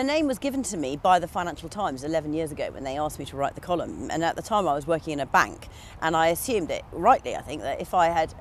The name was given to me by the Financial Times 11 years ago when they asked me to write the column. And at the time I was working in a bank, and I assumed it, rightly I think, that if I had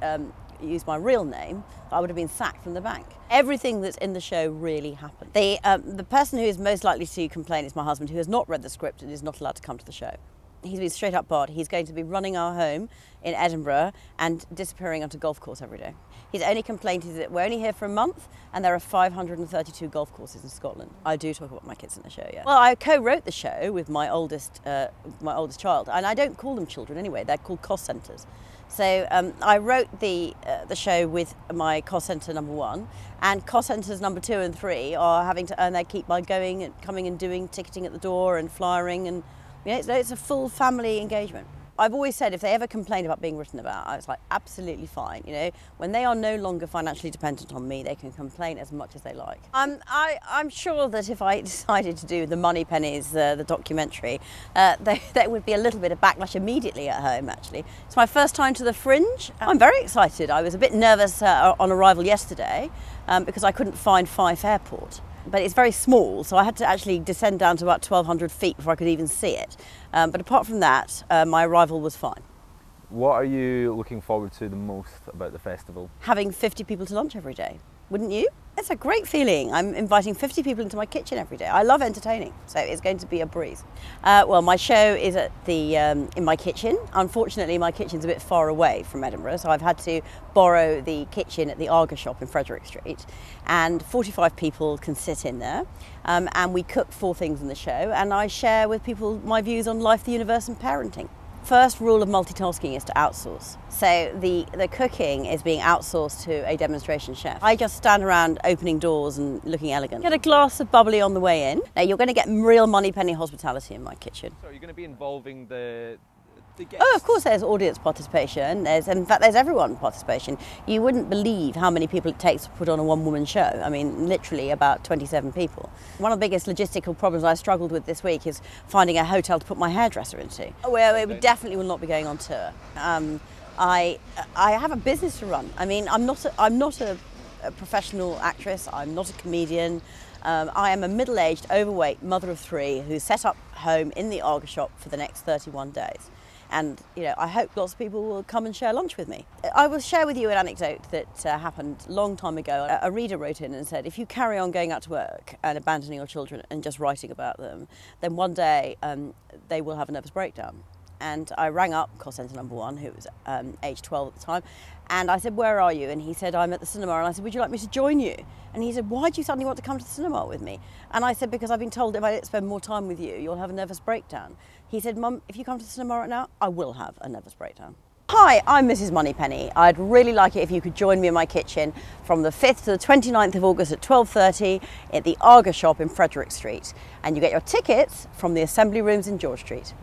used my real name, I would have been sacked from the bank. Everything that's in the show really happened. The person who is most likely to complain is my husband, who has not read the script and is not allowed to come to the show. He's been straight up barred. He's going to be running our home in Edinburgh and disappearing onto a golf course every day. His only complaint is that we're only here for a month and there are 532 golf courses in Scotland. I do talk about my kids in the show, yeah. Well, I co-wrote the show with my oldest child, and I don't call them children anyway. They're called cost centres. So I wrote the show with my cost centre number 1, and cost centres number 2 and 3 are having to earn their keep by going and coming and doing ticketing at the door and flyering, and you know, it's a full family engagement. I've always said if they ever complain about being written about, I was like, absolutely fine. You know, when they are no longer financially dependent on me, they can complain as much as they like. I'm sure that if I decided to do the Money Pennies, the documentary, there would be a little bit of backlash immediately at home, actually. It's my first time to the Fringe. I'm very excited. I was a bit nervous on arrival yesterday because I couldn't find Fife Airport. But it's very small, so I had to actually descend down to about 1,200 feet before I could even see it. But apart from that, my arrival was fine. What are you looking forward to the most about the festival? Having 50 people to lunch every day, wouldn't you? It's a great feeling. I'm inviting 50 people into my kitchen every day. I love entertaining, so it's going to be a breeze. Well, my show is at in my kitchen. Unfortunately, my kitchen's a bit far away from Edinburgh, so I've had to borrow the kitchen at the Arga shop in Frederick Street. And 45 people can sit in there, and we cook 4 things in the show, and I share with people my views on life, the universe and parenting. First rule of multitasking is to outsource. So the cooking is being outsourced to a demonstration chef. I just stand around opening doors and looking elegant. Get a glass of bubbly on the way in. Now you're going to get real money penny hospitality in my kitchen. So you're going to be involving the guests? Oh, of course there's audience participation. In fact, there's everyone participation. You wouldn't believe how many people it takes to put on a one-woman show. I mean, literally about 27 people. One of the biggest logistical problems I struggled with this week is finding a hotel to put my hairdresser into. Well, we definitely will not be going on tour. I have a business to run. I mean, I'm not a professional actress. I'm not a comedian. I am a middle-aged, overweight mother of 3 who set up home in the Arga shop for the next 31 days. And you know, I hope lots of people will come and share lunch with me. I will share with you an anecdote that happened a long time ago. A reader wrote in and said, if you carry on going out to work and abandoning your children and just writing about them, then one day they will have a nervous breakdown. And I rang up cost centre number 1, who was age 12 at the time, and I said, where are you? And he said, I'm at the cinema. And I said, would you like me to join you? And he said, why do you suddenly want to come to the cinema with me? And I said, because I've been told if I don't spend more time with you, you'll have a nervous breakdown. He said, Mum, if you come to the cinema right now, I will have a nervous breakdown. Hi, I'm Mrs. Moneypenny. I'd really like it if you could join me in my kitchen from the 5th to the 29th of August at 12:30 at the Arga shop in Frederick Street. And you get your tickets from the assembly rooms in George Street.